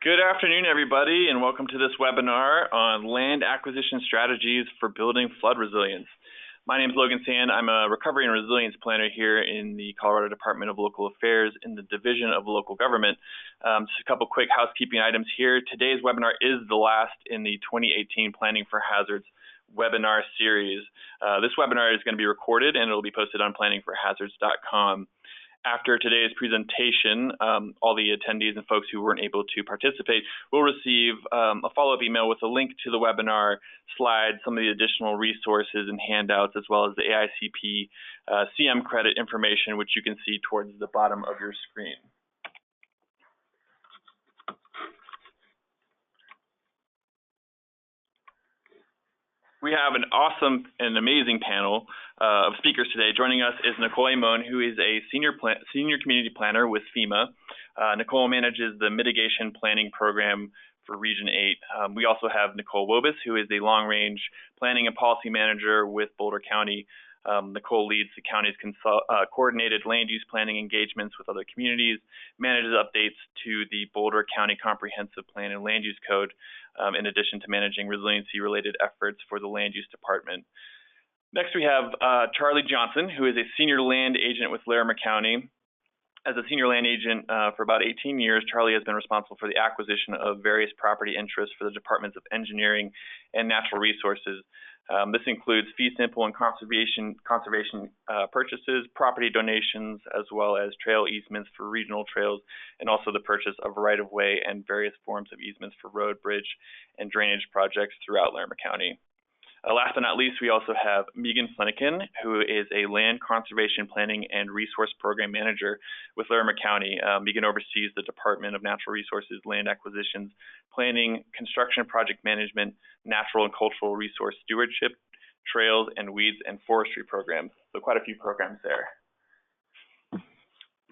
Good afternoon, everybody, and welcome to this webinar on land acquisition strategies for building flood resilience. My name is Logan Sand. I'm a recovery and resilience planner here in the Colorado Department of Local Affairs in the Division of Local Government. Just a couple quick housekeeping items here. Today's webinar is the last in the 2018 Planning for Hazards webinar series. This webinar is going to be recorded and it will be posted on planningforhazards.com. After today's presentation, all the attendees and folks who weren't able to participate will receive a follow-up email with a link to the webinar slides, some of the additional resources and handouts, as well as the AICP CM credit information, which you can see towards the bottom of your screen. We have an awesome and amazing panel of speakers today. Joining us is Nicole Amon, who is a senior community planner with FEMA. Nicole manages the mitigation planning program for Region 8. We also have Nicole Wobus, who is a long-range planning and policy manager with Boulder County. Nicole leads the county's coordinated land use planning engagements with other communities, manages updates to the Boulder County Comprehensive Plan and Land Use Code, in addition to managing resiliency-related efforts for the Land Use Department. Next, we have Charlie Johnson, who is a senior land agent with Larimer County. As a senior land agent for about 18 years, Charlie has been responsible for the acquisition of various property interests for the Departments of Engineering and Natural Resources. This includes fee simple and conservation purchases, property donations, as well as trail easements for regional trails, and also the purchase of right-of-way and various forms of easements for road, bridge, and drainage projects throughout Larimer County. Last but not least, we also have Megan Flanagan, who is a land conservation planning and resource program manager with Larimer County. Megan oversees the Department of Natural Resources, land acquisitions, planning, construction project management, natural and cultural resource stewardship, trails, and weeds and forestry programs. So quite a few programs there.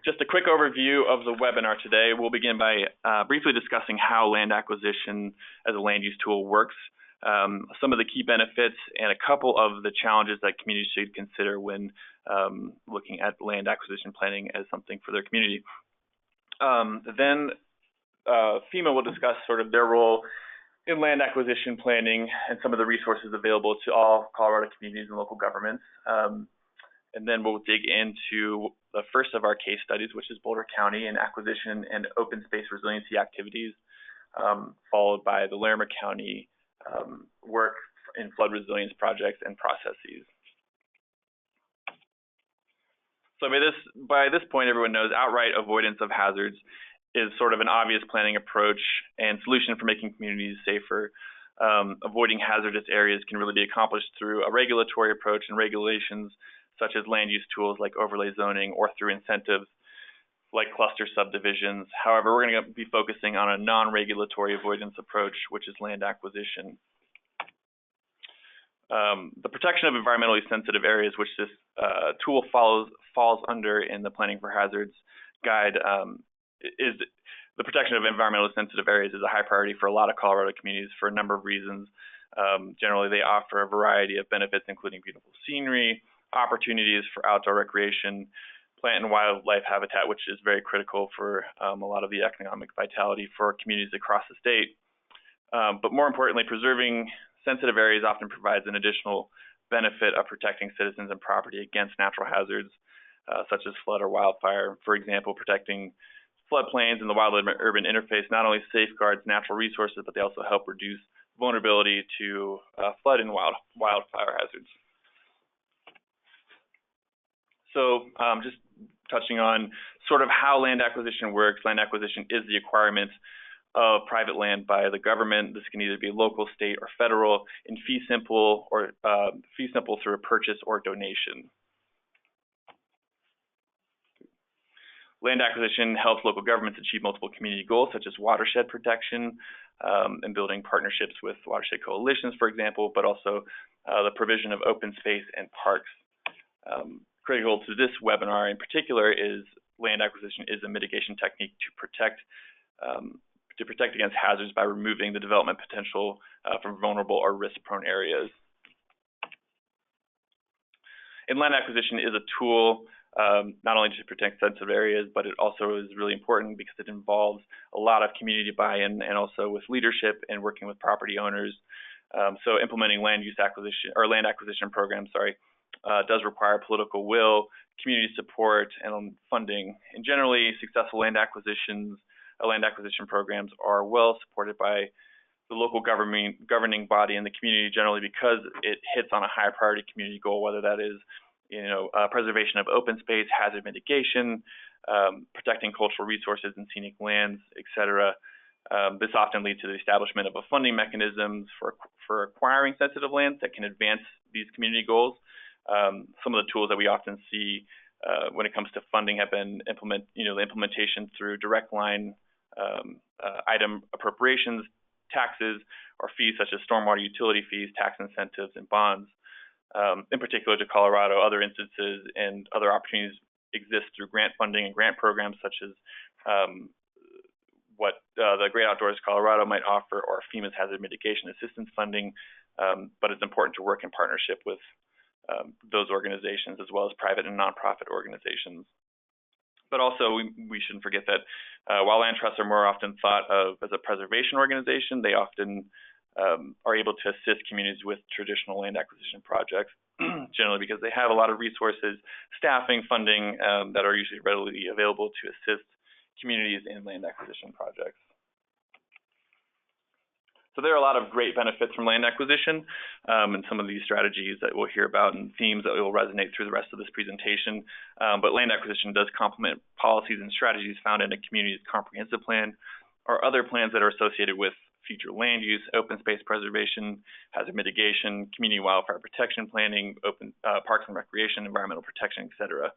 Just a quick overview of the webinar today. We'll begin by briefly discussing how land acquisition as a land use tool works, some of the key benefits, and a couple of the challenges that communities should consider when looking at land acquisition planning as something for their community. Then FEMA will discuss sort of their role in land acquisition planning and some of the resources available to all Colorado communities and local governments. And then we'll dig into the first of our case studies, which is Boulder County and acquisition and open space resiliency activities, followed by the Larimer County work in flood resilience projects and processes. So by this point, everyone knows outright avoidance of hazards is sort of an obvious planning approach and solution for making communities safer. Avoiding hazardous areas can really be accomplished through a regulatory approach and regulations such as land use tools like overlay zoning, or through incentives like cluster subdivisions. However, we're going to be focusing on a non-regulatory avoidance approach, which is land acquisition. The protection of environmentally sensitive areas, which this tool falls under in the Planning for Hazards guide, is the protection of environmentally sensitive areas is a high priority for a lot of Colorado communities for a number of reasons. Generally, they offer a variety of benefits, including beautiful scenery, opportunities for outdoor recreation, plant and wildlife habitat, which is very critical for a lot of the economic vitality for communities across the state. But more importantly, preserving sensitive areas often provides an additional benefit of protecting citizens and property against natural hazards, such as flood or wildfire. For example, protecting floodplains and the wildland-urban interface not only safeguards natural resources, but they also help reduce vulnerability to flood and wildfire hazards. So just touching on sort of how land acquisition works. Land acquisition is the acquirement of private land by the government. This can either be local, state, or federal, in fee simple through a purchase or donation. Land acquisition helps local governments achieve multiple community goals, such as watershed protection and building partnerships with watershed coalitions, for example, but also the provision of open space and parks. Critical to this webinar in particular is land acquisition is a mitigation technique to protect against hazards by removing the development potential from vulnerable or risk-prone areas. And land acquisition is a tool not only to protect sensitive areas, but it also is really important because it involves a lot of community buy-in and also with leadership and working with property owners. So implementing land acquisition programs, does require political will, community support, and funding. And generally, successful land acquisition programs are well supported by the local governing body and the community generally, because it hits on a high priority community goal, whether that is preservation of open space, hazard mitigation, protecting cultural resources and scenic lands, etc. This often leads to the establishment of a funding mechanisms for acquiring sensitive lands that can advance these community goals. Some of the tools that we often see when it comes to funding have been the implementation through direct line item appropriations, taxes, or fees such as stormwater utility fees, tax incentives, and bonds. In particular to Colorado, other instances and other opportunities exist through grant funding and grant programs such as what the Great Outdoors Colorado might offer, or FEMA's hazard mitigation assistance funding. But it's important to work in partnership with those organizations as well as private and nonprofit organizations. But also, we shouldn't forget that while land trusts are more often thought of as a preservation organization, they often are able to assist communities with traditional land acquisition projects, generally because they have a lot of resources, staffing, funding that are usually readily available to assist communities in land acquisition projects. So there are a lot of great benefits from land acquisition, and some of these strategies that we'll hear about and themes that will resonate through the rest of this presentation. But land acquisition does complement policies and strategies found in a community's comprehensive plan or other plans that are associated with future land use, open space preservation, hazard mitigation, community wildfire protection planning, parks and recreation, environmental protection, et cetera.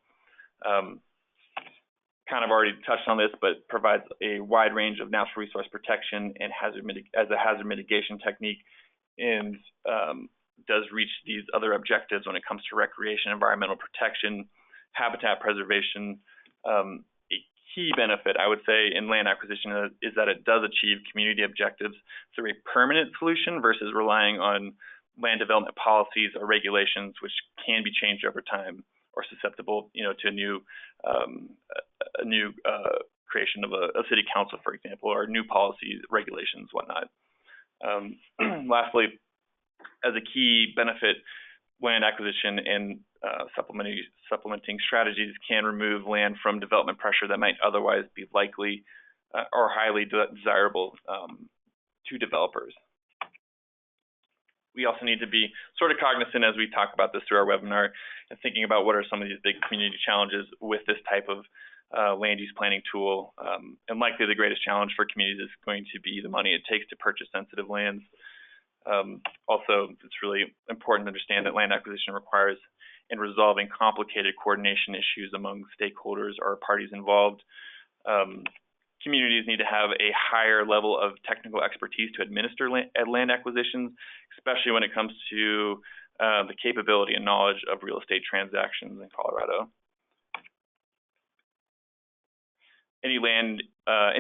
Kind of already touched on this, but provides a wide range of natural resource protection and hazard mitigation technique, and does reach these other objectives when it comes to recreation, environmental protection, habitat preservation. A key benefit, I would say, in land acquisition is that it does achieve community objectives through a permanent solution versus relying on land development policies or regulations, which can be changed over time or susceptible, to a new creation of a city council, for example, or new policies, regulations, whatnot. Lastly, as a key benefit, land acquisition and supplementing strategies can remove land from development pressure that might otherwise be likely or highly desirable to developers. We also need to be sort of cognizant as we talk about this through our webinar and thinking about what are some of these big community challenges with this type of land use planning tool. And likely the greatest challenge for communities is going to be the money it takes to purchase sensitive lands. Also, it's really important to understand that land acquisition requires in resolving complicated coordination issues among stakeholders or parties involved. Communities need to have a higher level of technical expertise to administer land acquisitions, especially when it comes to the capability and knowledge of real estate transactions in Colorado. Any land that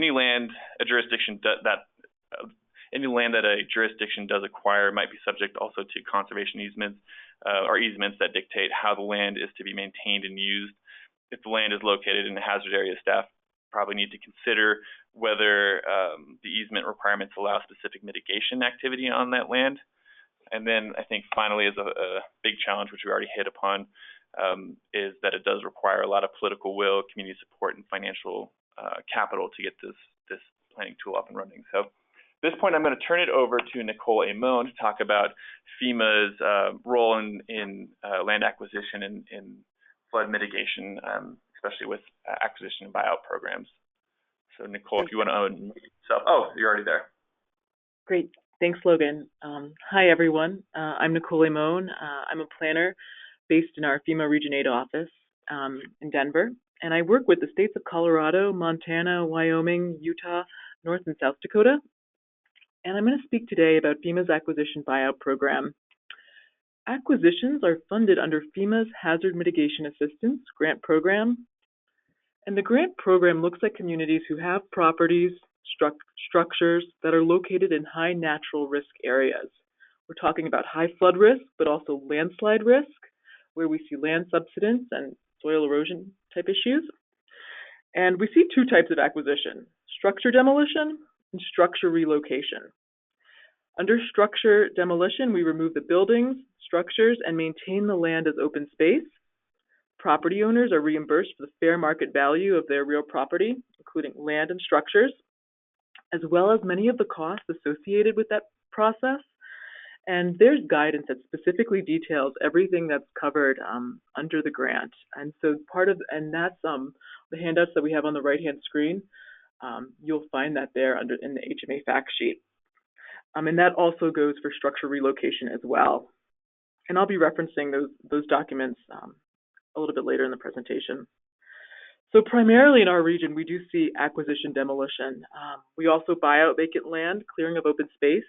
a jurisdiction does acquire might be subject also to conservation easements or easements that dictate how the land is to be maintained and used. If the land is located in a hazard area, staff probably need to consider whether the easement requirements allow specific mitigation activity on that land. And then I think finally, as a big challenge, which we already hit upon, is that it does require a lot of political will, community support, and financial capital to get this planning tool up and running. So at this point, I'm going to turn it over to Nicole Amon to talk about FEMA's role in land acquisition and flood mitigation, especially with acquisition and buyout programs. So Nicole, if you want to unmute yourself. Oh, you're already there. Great. Thanks, Logan. Hi, everyone. I'm Nicole Amon. I'm a planner based in our FEMA Region 8 office in Denver. And I work with the states of Colorado, Montana, Wyoming, Utah, North and South Dakota. And I'm going to speak today about FEMA's acquisition buyout program. Acquisitions are funded under FEMA's Hazard Mitigation Assistance Grant Program. And the grant program looks at communities who have properties, structures that are located in high natural risk areas. We're talking about high flood risk, but also landslide risk, where we see land subsidence and soil erosion type issues. And we see two types of acquisition: structure demolition and structure relocation. Under structure demolition, we remove the buildings, structures, and maintain the land as open space. Property owners are reimbursed for the fair market value of their real property, including land and structures, as well as many of the costs associated with that process. And there's guidance that specifically details everything that's covered under the grant. And so that's the handouts that we have on the right-hand screen. You'll find that there in the HMA fact sheet. And that also goes for structure relocation as well. And I'll be referencing those documents a little bit later in the presentation. So primarily in our region, we do see acquisition demolition. We also buy out vacant land, clearing of open space,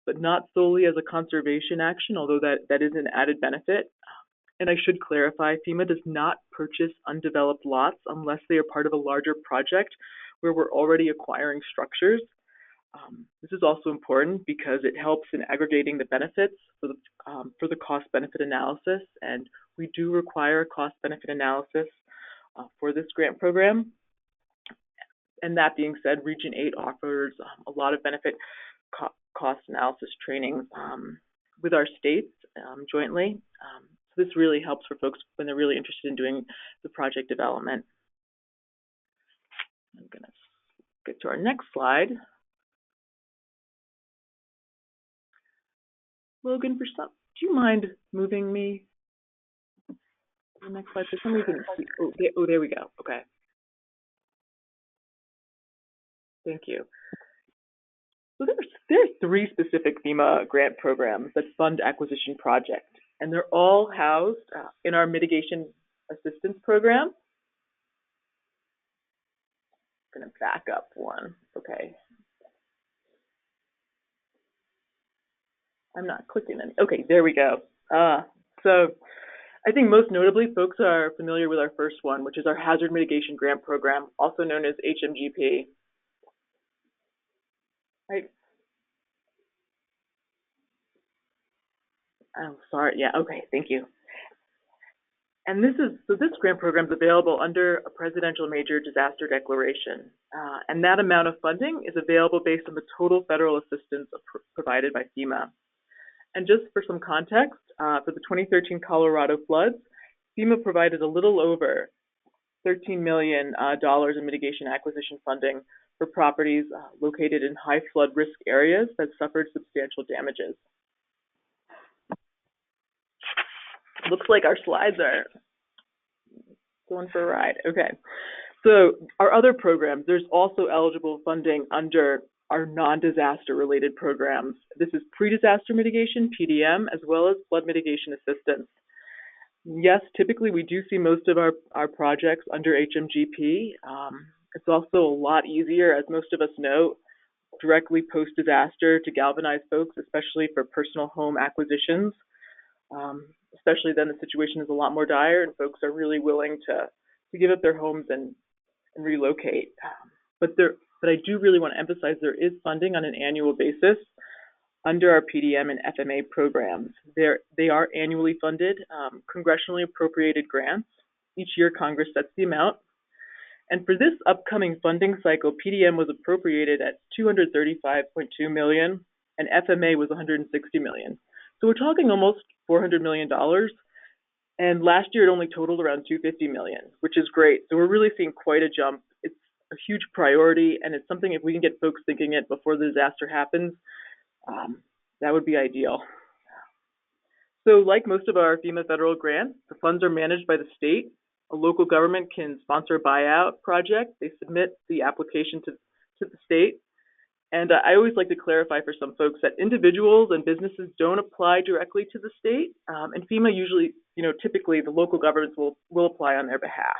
but not solely as a conservation action, although that is an added benefit. And I should clarify, FEMA does not purchase undeveloped lots unless they are part of a larger project where we're already acquiring structures. This is also important because it helps in aggregating the benefits for the cost-benefit analysis, and we do require a cost-benefit analysis for this grant program. And that being said, Region 8 offers a lot of benefit cost analysis training with our states jointly. So this really helps for folks when they're really interested in doing the project development. I'm going to get to our next slide. Logan, do you mind moving me to the next slide? For some reason, oh, there we go. Okay. Thank you. So there's three specific FEMA grant programs that fund acquisition projects, and they're all housed in our mitigation assistance program. I'm going to back up one. Okay. I'm not clicking any. Okay, there we go. So I think most notably, folks are familiar with our first one, which is our Hazard Mitigation Grant Program, also known as HMGP. Right. Oh, sorry. Yeah. Okay. Thank you. And this grant program is available under a Presidential Major Disaster Declaration, and that amount of funding is available based on the total federal assistance provided by FEMA. And just for some context, for the 2013 Colorado floods, FEMA provided a little over $13 million in mitigation acquisition funding for properties located in high flood risk areas that suffered substantial damages. Looks like our slides are going for a ride. Okay, so our other programs, there's also eligible funding under our non-disaster related programs. This is pre-disaster mitigation, PDM, as well as flood mitigation assistance. Yes, typically we do see most of our projects under HMGP. It's also a lot easier, as most of us know, directly post-disaster to galvanize folks, especially for personal home acquisitions. Especially then the situation is a lot more dire and folks are really willing to give up their homes and relocate. But I do really want to emphasize there is funding on an annual basis under our PDM and FMA programs. They are annually funded, congressionally appropriated grants. Each year Congress sets the amount. And for this upcoming funding cycle, PDM was appropriated at $235.2 million and FMA was $160 million. So we're talking almost $400 million. And last year it only totaled around $250 million, which is great. So we're really seeing quite a jump. It's a huge priority, and it's something if we can get folks thinking it before the disaster happens, that would be ideal. So like most of our FEMA federal grants, the funds are managed by the state. A local government can sponsor a buyout project. They submit the application to the state. And I always like to clarify for some folks that individuals and businesses don't apply directly to the state. And FEMA usually, typically the local governments will apply on their behalf.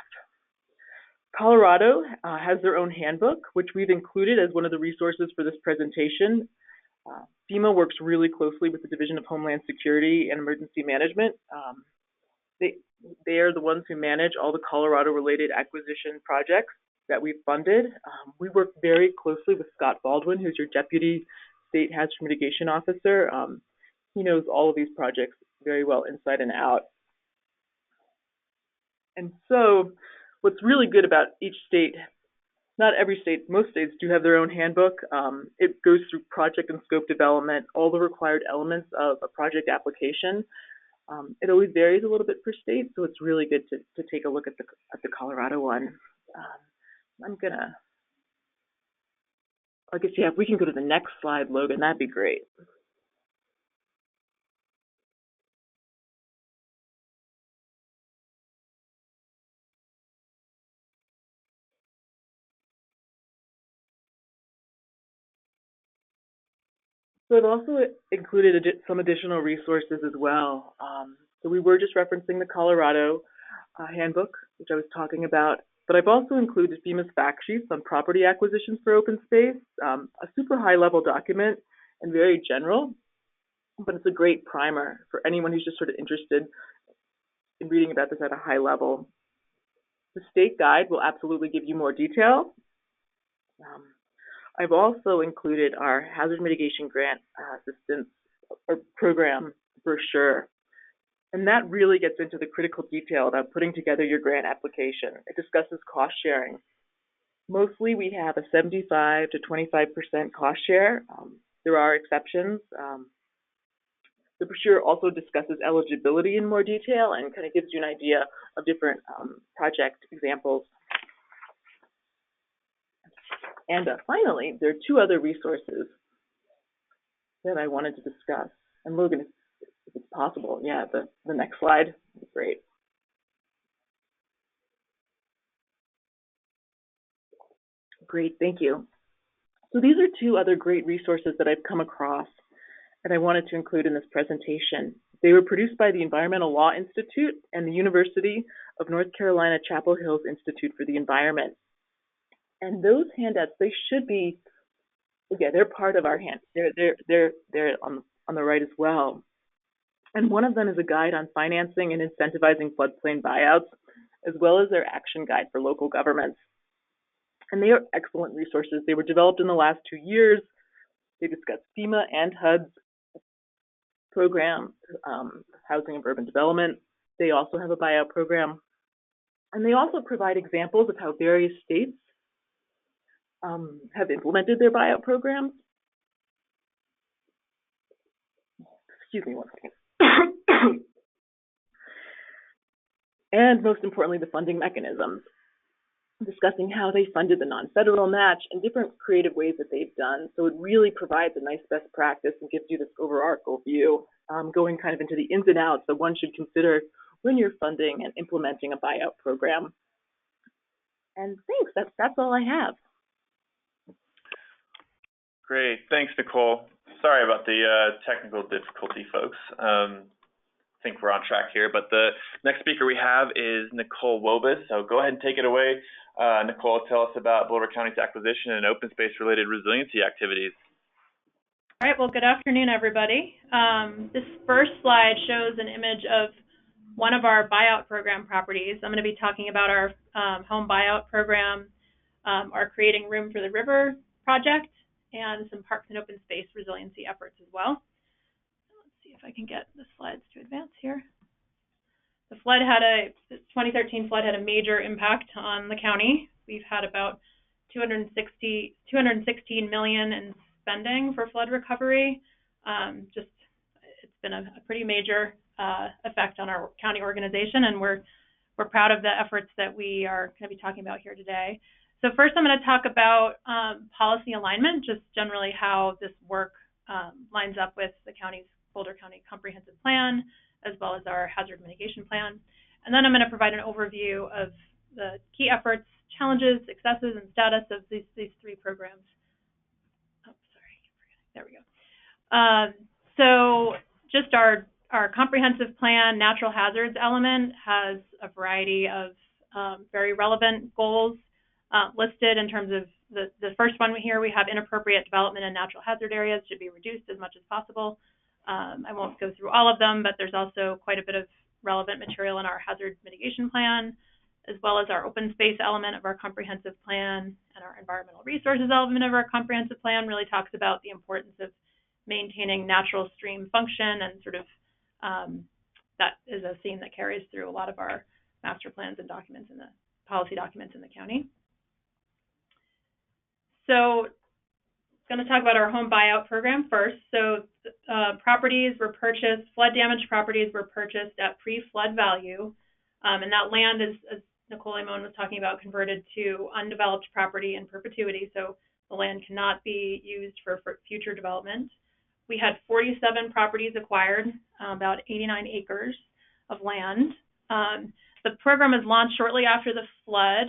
Colorado has their own handbook, which we've included as one of the resources for this presentation. FEMA works really closely with the Division of Homeland Security and Emergency Management. They are the ones who manage all the Colorado-related acquisition projects that we've funded. We work very closely with Scott Baldwin, who's your Deputy State Hazard Mitigation Officer. He knows all of these projects very well inside and out. And so what's really good about each state, not every state, most states do have their own handbook. It goes through project and scope development, all the required elements of a project application. It always varies a little bit per state, so it's really good to take a look at the Colorado one. I guess, yeah, if we can go to the next slide, Logan, that'd be great. So I've also included some additional resources as well. So we were just referencing the Colorado handbook, which I was talking about, but I've also included FEMA's fact sheets on property acquisitions for open space, a super high level document and very general, but it's a great primer for anyone who's just sort of interested in reading about this at a high level. The state guide will absolutely give you more detail. I've also included our hazard mitigation grant assistance or program brochure. And that really gets into the critical detail about putting together your grant application. It discusses cost sharing. Mostly we have a 75 to 25% cost share. There are exceptions. The brochure also discusses eligibility in more detail and kind of gives you an idea of different project examples. And finally, there are two other resources that I wanted to discuss. And Logan, if it's possible, yeah, the next slide would be great. Great, thank you. So these are two other great resources that I've come across and I wanted to include in this presentation. They were produced by the Environmental Law Institute and the University of North Carolina Chapel Hill's Institute for the Environment. And those handouts, they should be, yeah, they're part of our hand. They're on the right as well. And one of them is a guide on financing and incentivizing floodplain buyouts, as well as their action guide for local governments. And they are excellent resources. They were developed in the last 2 years. They discuss FEMA and HUD's program, Housing and Urban Development. They also have a buyout program. And they also provide examples of how various states have implemented their buyout programs. Excuse me one second. And most importantly, the funding mechanisms, discussing how they funded the non-federal match and different creative ways that they've done. So it really provides a nice best practice and gives you this overarching view, going kind of into the ins and outs that one should consider when you're funding and implementing a buyout program. And thanks, that's all I have. Great, thanks, Nicole. Sorry about the technical difficulty, folks. I think we're on track here, but the next speaker we have is Nicole Wobus. So go ahead and take it away. Nicole, tell us about Boulder County's acquisition and open space related resiliency activities. All right, well, good afternoon, everybody. This first slide shows an image of one of our buyout program properties. I'm going to be talking about our home buyout program, our Creating Room for the River project, and some parks and open space resiliency efforts as well. Let's see if I can get the slides to advance here. The 2013 flood had a major impact on the county. We've had about $216 million in spending for flood recovery. It's been a pretty major effect on our county organization, and we're proud of the efforts that we are going to be talking about here today. So first, I'm going to talk about policy alignment, just generally how this work lines up with the Boulder County Comprehensive Plan, as well as our hazard mitigation plan. And then I'm going to provide an overview of the key efforts, challenges, successes, and status of these three programs. Oh, sorry, there we go. So just our comprehensive plan natural hazards element has a variety of very relevant goals listed in terms of the first one here. We have inappropriate development in natural hazard areas should be reduced as much as possible. I won't go through all of them, but there's also quite a bit of relevant material in our hazard mitigation plan, as well as our open space element of our comprehensive plan, and our environmental resources element of our comprehensive plan really talks about the importance of maintaining natural stream function, and sort of that is a theme that carries through a lot of our master plans and documents in the policy documents in the county. So I'm going to talk about our home buyout program first. So properties were purchased, flood damaged properties were purchased at pre-flood value, and that land is, as Nicole Limon was talking about, converted to undeveloped property in perpetuity, so the land cannot be used for future development. We had 47 properties acquired, about 89 acres of land. The program was launched shortly after the flood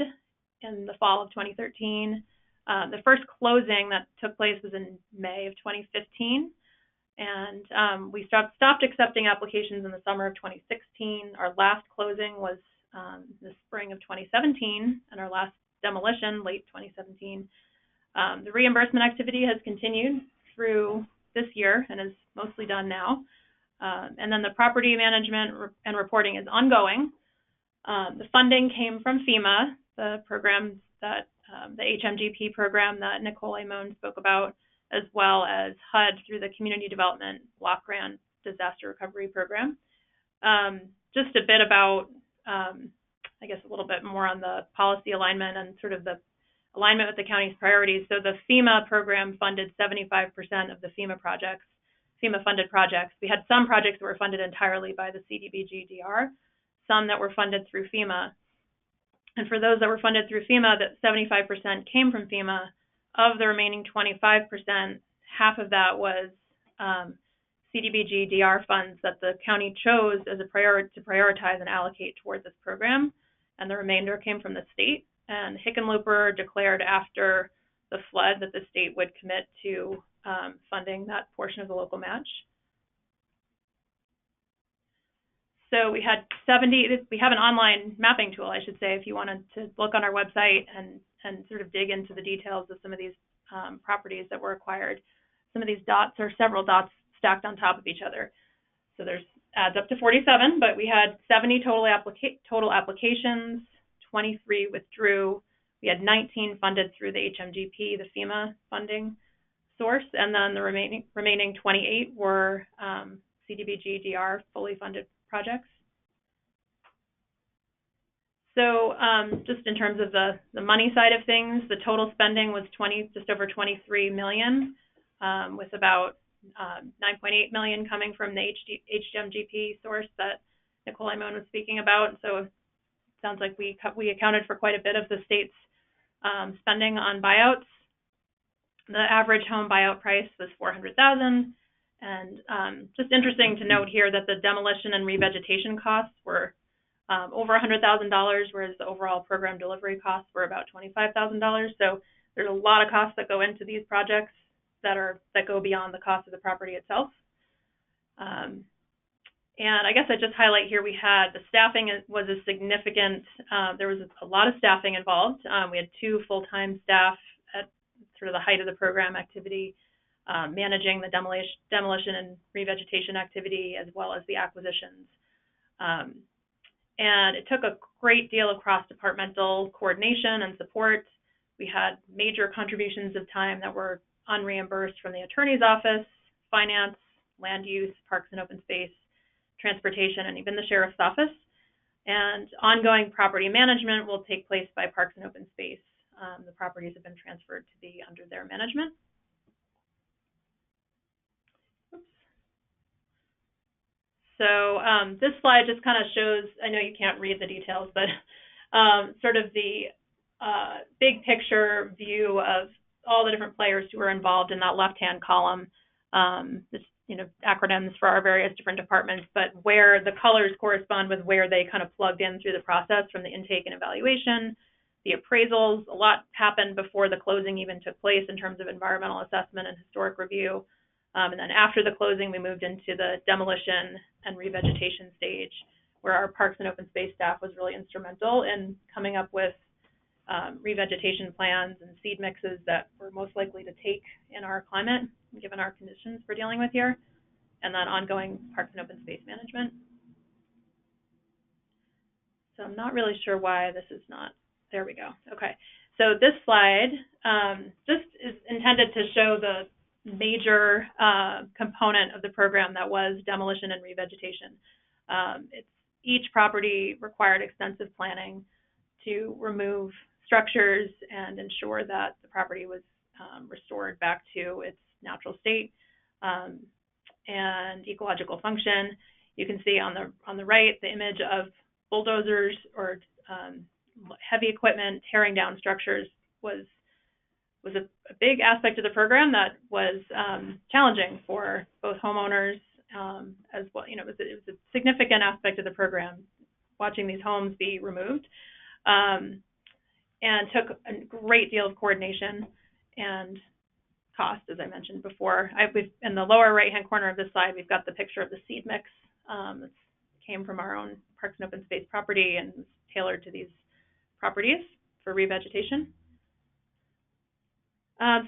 in the fall of 2013. The first closing that took place was in May of 2015, and we stopped accepting applications in the summer of 2016. Our last closing was the spring of 2017, and our last demolition late 2017. The reimbursement activity has continued through this year and is mostly done now. And then the property management and reporting is ongoing. The funding came from FEMA, the program that the HMGP program that Nicole Limon spoke about, as well as HUD through the Community Development Block Grant Disaster Recovery Program. Just a bit about, I guess, a little bit more on the policy alignment and sort of the alignment with the county's priorities. So the FEMA program funded 75% of the FEMA-funded projects. We had some projects that were funded entirely by the CDBG-DR, some that were funded through FEMA. And for those that were funded through FEMA, that 75% came from FEMA. Of the remaining 25%, half of that was CDBG-DR funds that the county chose as a priority to prioritize and allocate toward this program, and the remainder came from the state. And Hickenlooper declared after the flood that the state would commit to funding that portion of the local match. So we had we have an online mapping tool, I should say, if you wanted to look on our website and sort of dig into the details of some of these properties that were acquired. Some of these dots are several dots stacked on top of each other. So there's adds up to 47, but we had 70 total applications, 23 withdrew. We had 19 funded through the HMGP, the FEMA funding source, and then the remaining 28 were CDBG-DR fully funded projects. So just in terms of the money side of things, the total spending was just over $23 million, with about $9.8 million coming from the HMGP source that Nicole Limon was speaking about. So it sounds like we accounted for quite a bit of the state's spending on buyouts. The average home buyout price was $400,000, and just interesting to note here that the demolition and revegetation costs were over $100,000, whereas the overall program delivery costs were about $25,000. So there's a lot of costs that go into these projects that go beyond the cost of the property itself. And I guess I just highlight here, we had the staffing was a significant, there was a lot of staffing involved. We had 2 full-time staff at sort of the height of the program activity, managing the demolition and revegetation activity, as well as the acquisitions. And it took a great deal of cross-departmental coordination and support. We had major contributions of time that were unreimbursed from the attorney's office, finance, land use, parks and open space, transportation, and even the sheriff's office. And ongoing property management will take place by Parks and Open Space. The properties have been transferred to be under their management. So this slide just kind of shows, I know you can't read the details, but sort of the big picture view of all the different players who are involved in that left-hand column. This, acronyms for our various different departments, but where the colors correspond with where they kind of plugged in through the process, from the intake and evaluation, the appraisals. A lot happened before the closing even took place in terms of environmental assessment and historic review. And then after the closing, we moved into the demolition and revegetation stage, where our Parks and Open Space staff was really instrumental in coming up with revegetation plans and seed mixes that we're most likely to take in our climate, given our conditions we're dealing with here, and then ongoing Parks and Open Space management. So I'm not really sure why this is not, there we go. Okay, so this slide just is intended to show the major component of the program that was demolition and revegetation. It's each property required extensive planning to remove structures and ensure that the property was restored back to its natural state and ecological function. You can see on the right the image of bulldozers or heavy equipment tearing down structures was a big aspect of the program that was challenging for both homeowners as well. You know, it was a significant aspect of the program, watching these homes be removed, and took a great deal of coordination and cost, as I mentioned before. In the lower right-hand corner of this slide, we've got the picture of the seed mix that came from our own Parks and Open Space property and was tailored to these properties for revegetation.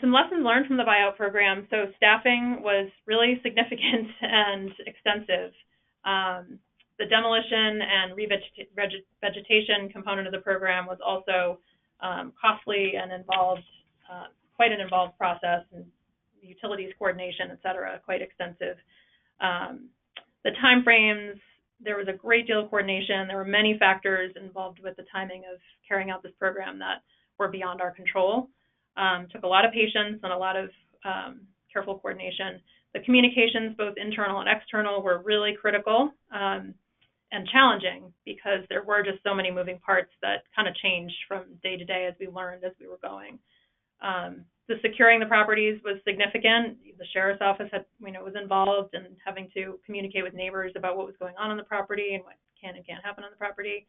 Some lessons learned from the buyout program. So staffing was really significant and extensive. The demolition and revegetation component of the program was also costly and involved quite an involved process, and utilities coordination, et cetera, quite extensive. The time frames, there was a great deal of coordination. There were many factors involved with the timing of carrying out this program that were beyond our control. Took a lot of patience and a lot of careful coordination. The communications, both internal and external, were really critical and challenging because there were just so many moving parts that kind of changed from day to day as we learned as we were going. The securing the properties was significant. The sheriff's office was involved in having to communicate with neighbors about what was going on the property and what can and can't happen on the property.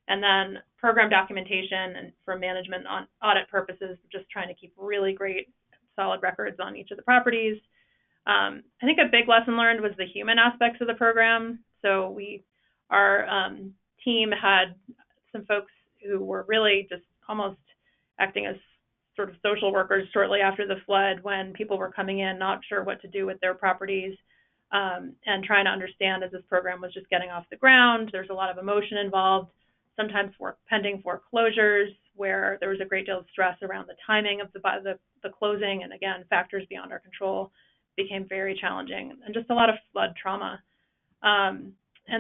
And then program documentation and for management on audit purposes, just trying to keep really great, solid records on each of the properties. I think a big lesson learned was the human aspects of the program. So our team had some folks who were really just almost acting as sort of social workers shortly after the flood when people were coming in, not sure what to do with their properties, and trying to understand as this program was just getting off the ground. There's a lot of emotion involved, sometimes pending foreclosures, where there was a great deal of stress around the timing of the closing, and again, factors beyond our control became very challenging, and just a lot of flood trauma. And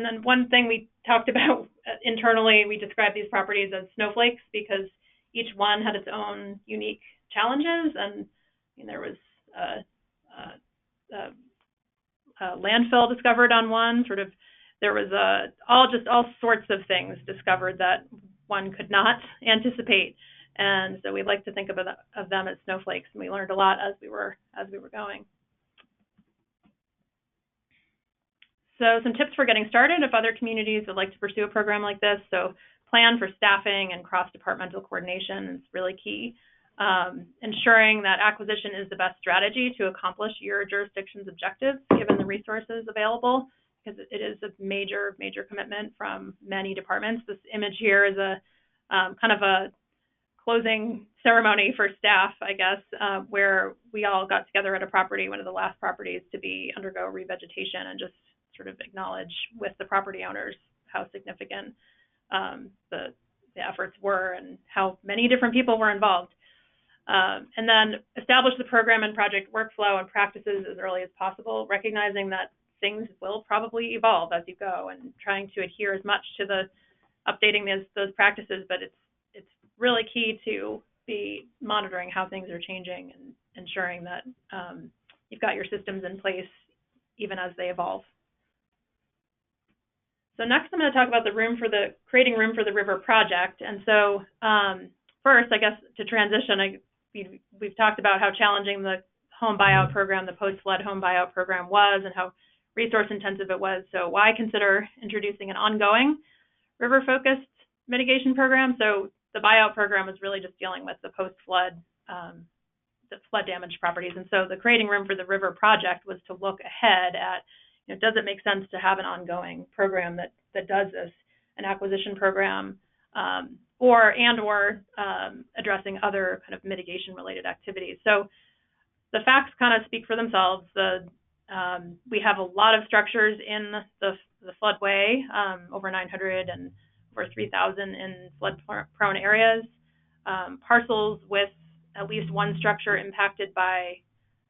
then one thing we talked about internally, we described these properties as snowflakes because each one had its own unique challenges, and there was landfill discovered on one. There was all sorts of things discovered that one could not anticipate, and so we like to think of them as snowflakes. And we learned a lot as we were going. So some tips for getting started if other communities would like to pursue a program like this. So plan for staffing and cross-departmental coordination is really key. Ensuring that acquisition is the best strategy to accomplish your jurisdiction's objectives, given the resources available, because it is a major, major commitment from many departments. This image here is a kind of a closing ceremony for staff, I guess, where we all got together at a property, one of the last properties to undergo revegetation, and just sort of acknowledge with the property owners how significant the efforts were and how many different people were involved. And then establish the program and project workflow and practices as early as possible, recognizing that things will probably evolve as you go, and trying to adhere as much to the updating those practices. But it's really key to be monitoring how things are changing and ensuring that you've got your systems in place even as they evolve. So next I'm going to talk about creating room for the river project. And so first, I guess to transition, we've talked about how challenging the home buyout program, the post-flood home buyout program was, and how resource intensive it was. So why consider introducing an ongoing river-focused mitigation program? So the buyout program was really just dealing with the post-flood, the flood damaged properties. And so the creating room for the river project was to look ahead at, does it make sense to have an ongoing program that does this, an acquisition program, or addressing other kind of mitigation related activities. So the facts kind of speak for themselves. We have a lot of structures in the floodway, over 900 and over 3,000 in flood prone areas, parcels with at least one structure impacted by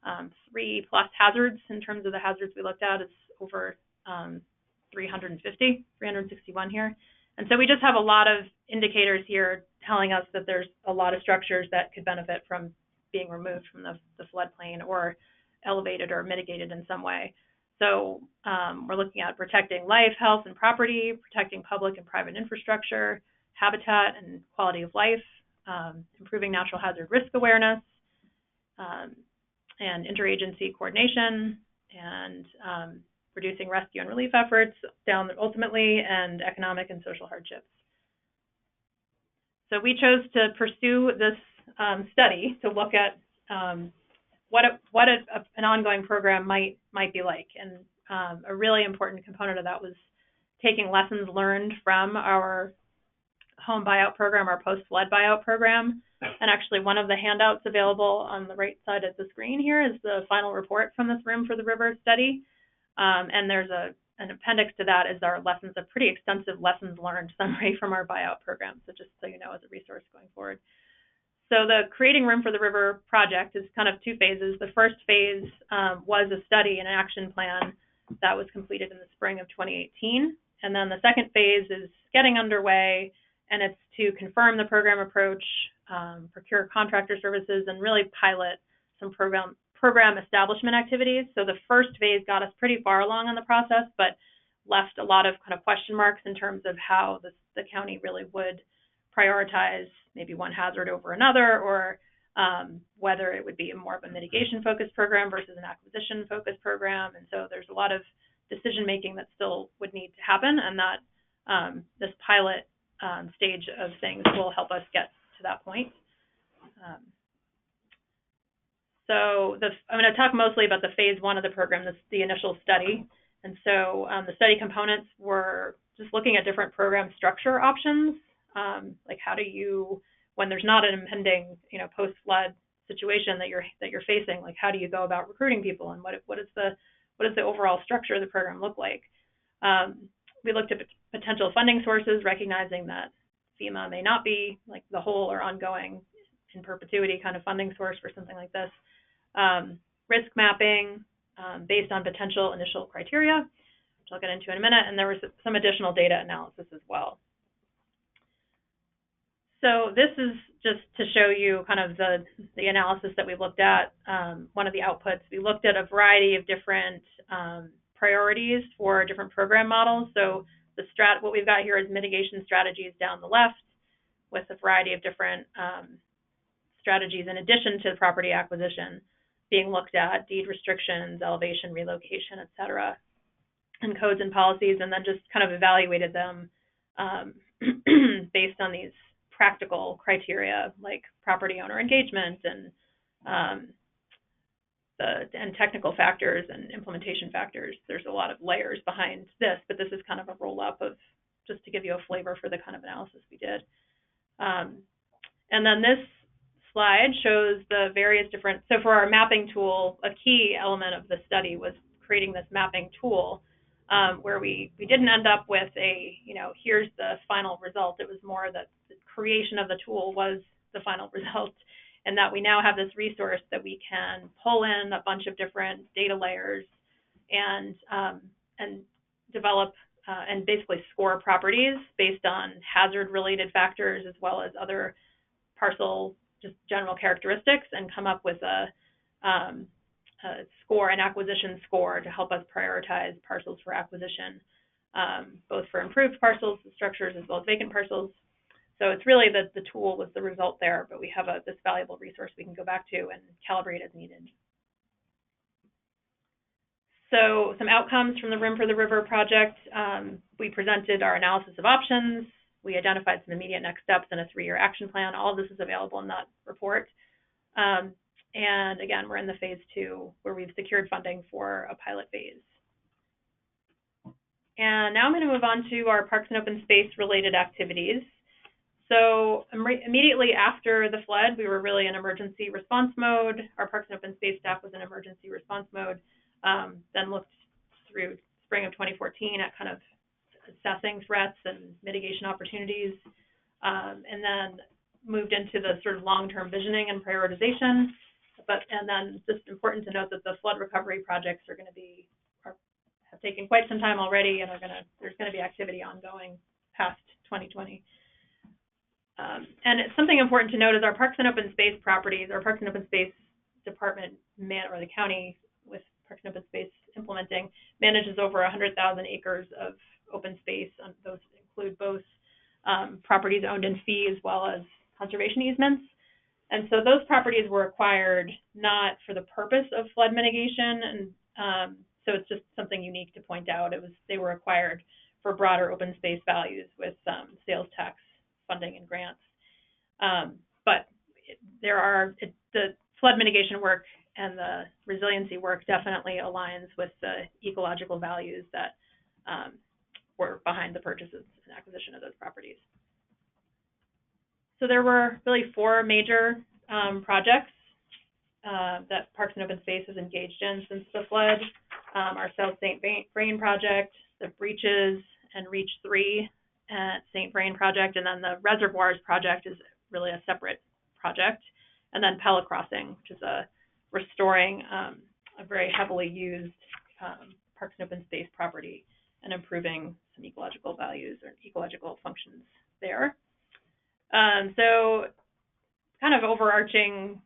3+ hazards. In terms of the hazards we looked at, it's over 3 361 here. And so we just have a lot of indicators here telling us that there's a lot of structures that could benefit from being removed from the floodplain or elevated or mitigated in some way. So we're looking at protecting life, health, and property, protecting public and private infrastructure, habitat and quality of life, improving natural hazard risk awareness, and interagency coordination, and reducing rescue and relief efforts down ultimately, and economic and social hardships. So we chose to pursue this study to look at what an ongoing program might be like. And a really important component of that was taking lessons learned from our home buyout program, our post-flood buyout program. And actually, one of the handouts available on the right side of the screen here is the final report from this Room for the River study. And there's an appendix to that is our lessons, a pretty extensive lessons learned summary from our buyout program. So just so you know, as a resource going forward. So the Creating Room for the River project is kind of two phases. The first phase was a study and an action plan that was completed in the spring of 2018. And then the second phase is getting underway, and it's to confirm the program approach, procure contractor services, and really pilot some program establishment activities. So the first phase got us pretty far along in the process, but left a lot of kind of question marks in terms of how the county really would prioritize maybe one hazard over another, or whether it would be more of a mitigation-focused program versus an acquisition-focused program. And so there's a lot of decision-making that still would need to happen, and that this pilot stage of things will help us get to that point. So I'm going to talk mostly about the phase one of the program, the initial study. And so the study components were just looking at different program structure options, like how do you, when there's not an impending, post-flood situation that you're facing, like how do you go about recruiting people, and what is the overall structure of the program look like? We looked at potential funding sources, recognizing that FEMA may not be like the whole or ongoing in perpetuity kind of funding source for something like this. Risk mapping based on potential initial criteria, which I'll get into in a minute, and there was some additional data analysis as well. So this is just to show you kind of the analysis that we looked at. One of the outputs, we looked at a variety of different priorities for different program models. So what we've got here is mitigation strategies down the left, with a variety of different strategies in addition to property acquisition being looked at, deed restrictions, elevation, relocation, et cetera, and codes and policies, and then just kind of evaluated them based on these practical criteria like property owner engagement and technical factors and implementation factors. There's a lot of layers behind this, but this is kind of a roll-up of just to give you a flavor for the kind of analysis we did. And then this slide shows the various different, so for our mapping tool, a key element of the study was creating this mapping tool where we didn't end up with here's the final result. It was more that the creation of the tool was the final result, and that we now have this resource that we can pull in a bunch of different data layers and develop and basically score properties based on hazard-related factors as well as other parcel just general characteristics, and come up with a score, an acquisition score, to help us prioritize parcels for acquisition, both for improved parcels, structures, as well as vacant parcels. So it's really that the tool was the result there, but we have this valuable resource we can go back to and calibrate as needed. So some outcomes from the Room for the River project. We presented our analysis of options. We identified some immediate next steps and a 3-year action plan. All of this is available in that report. And again, we're in the phase 2 where we've secured funding for a pilot phase. And now I'm going to move on to our Parks and Open Space related activities. So immediately after the flood, we were really in emergency response mode. Our Parks and Open Space staff was in emergency response mode. Then looked through spring of 2014 at kind of assessing threats and mitigation opportunities, and then moved into the sort of long-term visioning and prioritization. And then just important to note that the flood recovery projects have taken quite some time already, and there's going to be activity ongoing past 2020. And it's something important to note is our Parks and Open Space properties, our Parks and Open Space Department, or the county with Parks and Open Space implementing, manages over 100,000 acres of open space. Those include both properties owned in fee as well as conservation easements. And so those properties were acquired not for the purpose of flood mitigation, and so it's just something unique to point out. They were acquired for broader open space values with sales tax funding and grants. But the flood mitigation work and the resiliency work definitely aligns with the ecological values that were behind the purchases and acquisition of those properties. So there were really 4 major projects that Parks and Open Space has engaged in since the flood. Our South St. Vrain project, the Breaches and Reach 3 at St. Vrain project, and then the Reservoirs project is really a separate project. And then Pella Crossing, which is restoring a very heavily used Parks and Open Space property and improving some ecological values or ecological functions there. So kind of overarching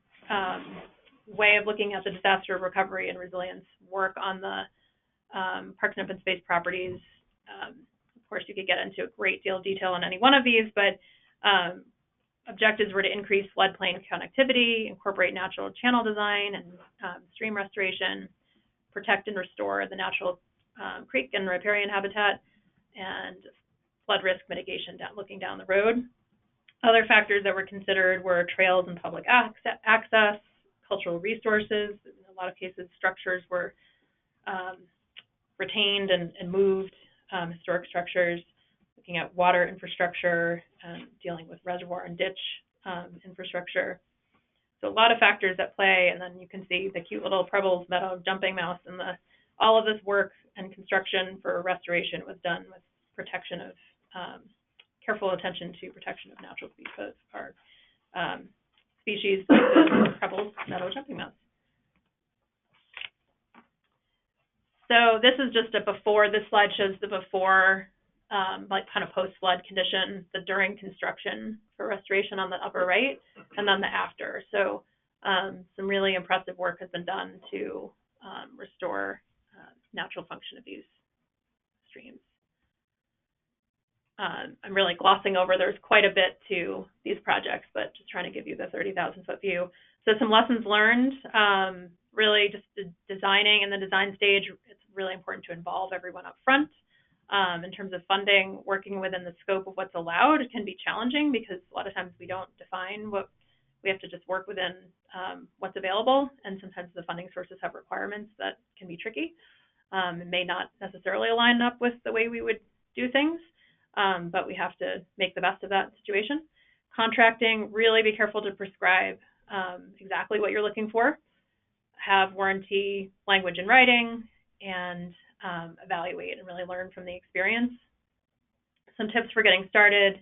way of looking at the disaster recovery and resilience work on the Parks and Open Space properties. Of course, you could get into a great deal of detail on any one of these, but objectives were to increase floodplain connectivity, incorporate natural channel design and stream restoration, protect and restore the natural creek and riparian habitat, and flood risk mitigation looking down the road. Other factors that were considered were trails and public access, cultural resources. In a lot of cases, structures were retained and moved, historic structures, looking at water infrastructure, dealing with reservoir and ditch infrastructure. So a lot of factors at play, and then you can see the cute little Prebbles Meadow jumping mouse, and all of this work and construction for restoration was done with protection of careful attention to protection of natural species, or species like the Prebbles Meadow jumping mouse. So this is just a before. This slide shows the before, like kind of post-flood condition, the during construction for restoration on the upper right, and then the after. So some really impressive work has been done to restore natural function of these streams. I'm really glossing over, there's quite a bit to these projects, but just trying to give you the 30,000-foot view. So some lessons learned, really just the designing and the design stage, it's really important to involve everyone up front. In terms of funding, working within the scope of what's allowed can be challenging because a lot of times we don't define what, we have to just work within what's available, and sometimes the funding sources have requirements that can be tricky. It may not necessarily align up with the way we would do things. But we have to make the best of that situation. Contracting, really be careful to prescribe exactly what you're looking for. Have warranty language in writing, and evaluate and really learn from the experience. Some tips for getting started.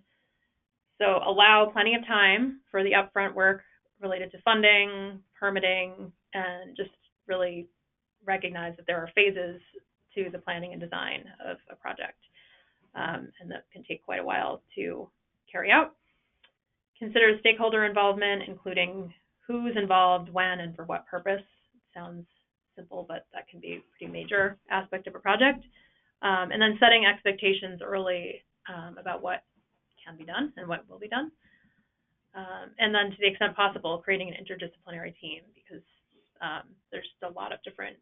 So allow plenty of time for the upfront work related to funding, permitting, and just really recognize that there are phases to the planning and design of a project. And that can take quite a while to carry out. Consider stakeholder involvement, including who's involved, when, and for what purpose. It sounds simple, but that can be a pretty major aspect of a project. And then setting expectations early about what can be done and what will be done. And then to the extent possible, creating an interdisciplinary team, because there's a lot of different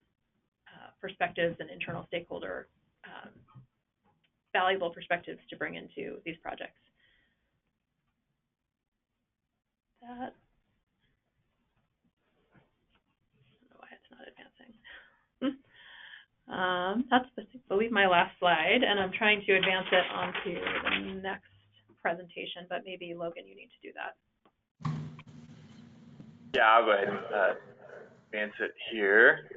perspectives and internal stakeholder valuable perspectives to bring into these projects. I don't know why it's not advancing. That's, I believe, my last slide, and I'm trying to advance it onto the next presentation, but maybe, Logan, you need to do that. Yeah, I'll go ahead and advance it here.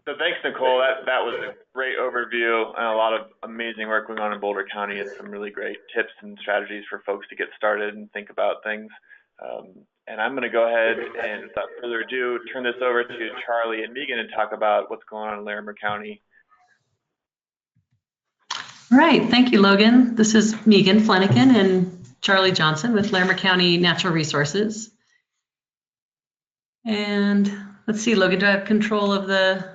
So thanks, Nicole. That was a great overview and a lot of amazing work going on in Boulder County, and some really great tips and strategies for folks to get started and think about things. And I'm going to go ahead and, without further ado, turn this over to Charlie and Megan and talk about what's going on in Larimer County. All right, thank you, Logan. This is Megan Flanagan and Charlie Johnson with Larimer County Natural Resources. And let's see, Logan, do I have control of the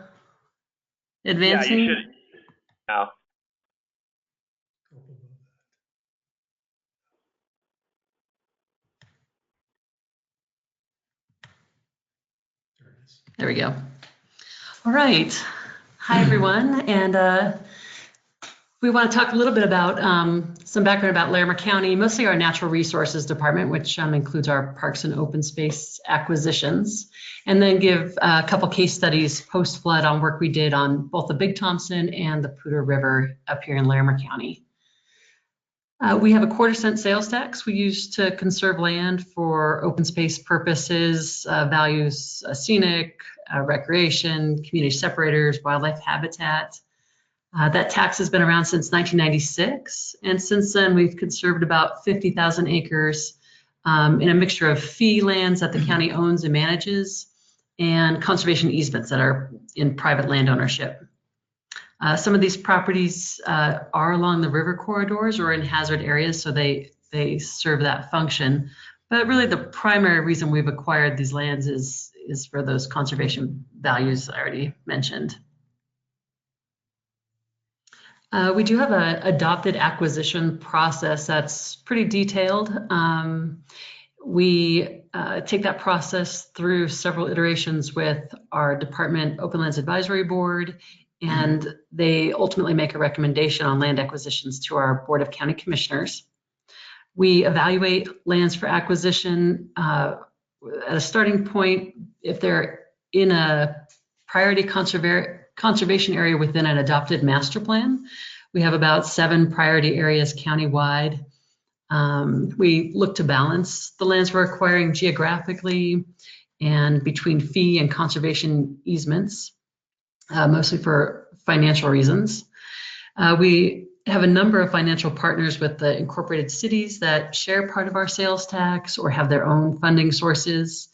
advancing? Yeah, you should now. There we go. All right. Hi, everyone. And we want to talk a little bit about some background about Larimer County, mostly our Natural Resources Department, which includes our parks and open space acquisitions, and then give a couple case studies post-flood on work we did on both the Big Thompson and the Poudre River up here in Larimer County. We have a 1/4-cent sales tax we use to conserve land for open space purposes, values scenic, recreation, community separators, wildlife habitat. That tax has been around since 1996, and since then we've conserved about 50,000 acres in a mixture of fee lands that the county owns and manages, and conservation easements that are in private land ownership. Some of these properties are along the river corridors or in hazard areas, so they serve that function. But really the primary reason we've acquired these lands is for those conservation values I already mentioned. We do have an adopted acquisition process that's pretty detailed. We take that process through several iterations with our Department Open Lands Advisory Board, and they ultimately make a recommendation on land acquisitions to our Board of County Commissioners. We evaluate lands for acquisition at a starting point if they're in a priority conservation area within an adopted master plan. We have about 7 priority areas countywide. We look to balance the lands we're acquiring geographically and between fee and conservation easements, mostly for financial reasons. We have a number of financial partners with the incorporated cities that share part of our sales tax or have their own funding sources,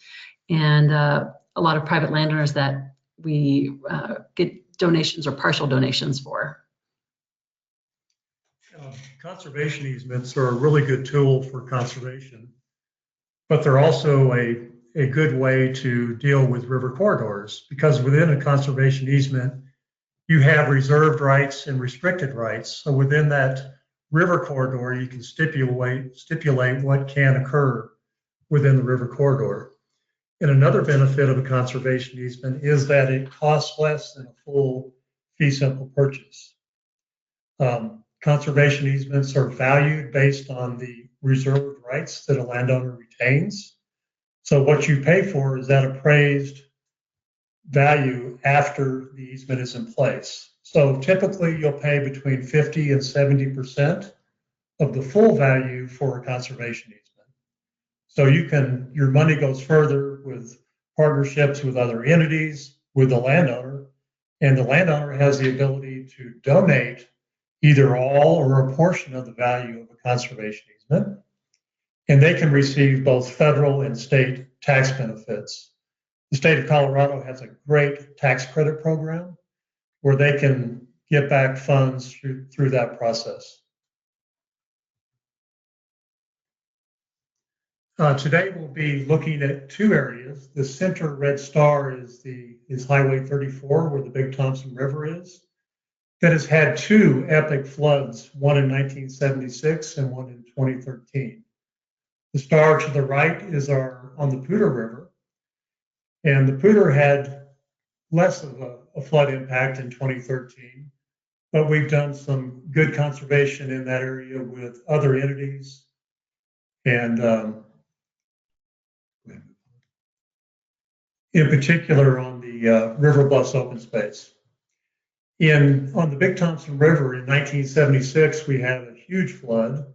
and a lot of private landowners that we get donations or partial donations for. Conservation easements are a really good tool for conservation, but they're also a good way to deal with river corridors, because within a conservation easement, you have reserved rights and restricted rights. So within that river corridor, you can stipulate what can occur within the river corridor. And another benefit of a conservation easement is that it costs less than a full fee simple purchase. Conservation easements are valued based on the reserved rights that a landowner retains. So what you pay for is that appraised value after the easement is in place. So typically you'll pay between 50 and 70% of the full value for a conservation easement. So your money goes further with partnerships with other entities, with the landowner, and the landowner has the ability to donate either all or a portion of the value of a conservation easement, and they can receive both federal and state tax benefits. The state of Colorado has a great tax credit program where they can get back funds through that process. Today we'll be looking at 2 areas. The center red star is Highway 34, where the Big Thompson River is. That has had 2 epic floods, one in 1976 and one in 2013. The star to the right is on the Poudre River, and the Poudre had less of a flood impact in 2013, but we've done some good conservation in that area with other entities, and in particular on the River Bluffs open space. On the Big Thompson River in 1976, we had a huge flood,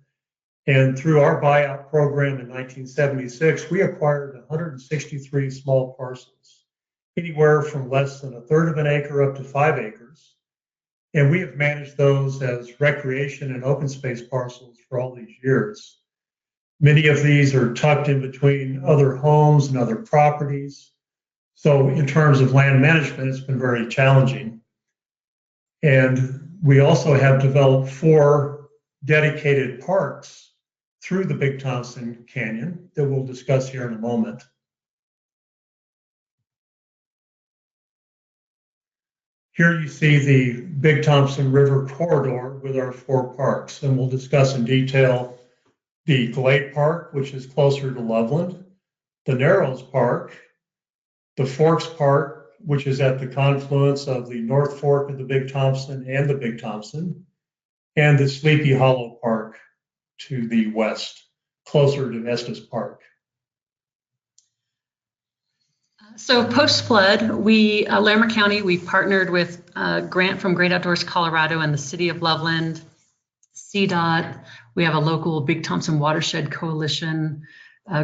and through our buyout program in 1976, we acquired 163 small parcels, anywhere from less than 1/3 of an acre up to 5 acres. And we have managed those as recreation and open space parcels for all these years. Many of these are tucked in between other homes and other properties. So in terms of land management, it's been very challenging. And we also have developed 4 dedicated parks through the Big Thompson Canyon that we'll discuss here in a moment. Here you see the Big Thompson River corridor with our 4 parks, and we'll discuss in detail the Glade Park, which is closer to Loveland, the Narrows Park, the Forks Park, which is at the confluence of the North Fork of the Big Thompson and the Big Thompson, and the Sleepy Hollow Park to the west, closer to Estes Park. So post-flood, we, Larimer County, we partnered with a grant from Great Outdoors Colorado and the City of Loveland, CDOT. We have a local Big Thompson Watershed Coalition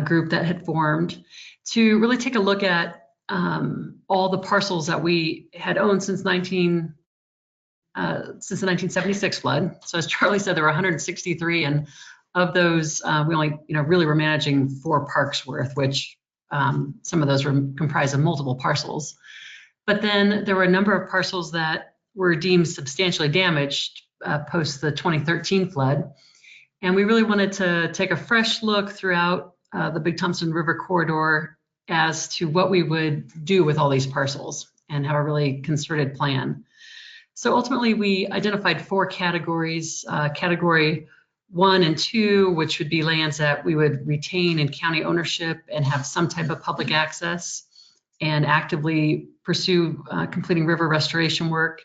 group that had formed to really take a look at all the parcels that we had owned since the 1976 flood. So as Charlie said, there were 163, and of those, we only, really were managing 4 parks worth, which some of those were comprised of multiple parcels. But then there were a number of parcels that were deemed substantially damaged post the 2013 flood. And we really wanted to take a fresh look throughout the Big Thompson River corridor as to what we would do with all these parcels and have a really concerted plan. So ultimately, we identified 4 categories. Category 1 and 2, which would be lands that we would retain in county ownership and have some type of public access and actively pursue completing river restoration work.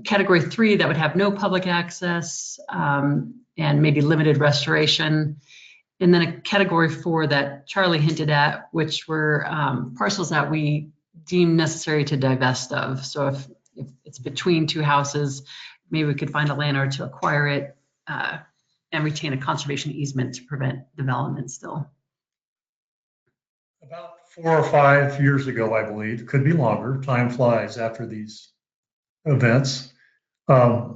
Category 3 that would have no public access and maybe limited restoration. And then a category 4 that Charlie hinted at, which were parcels that we deemed necessary to divest of. So if it's between 2 houses, maybe we could find a landowner to acquire it and retain a conservation easement to prevent development still. About 4 or 5 years ago, I believe, could be longer, time flies after these events,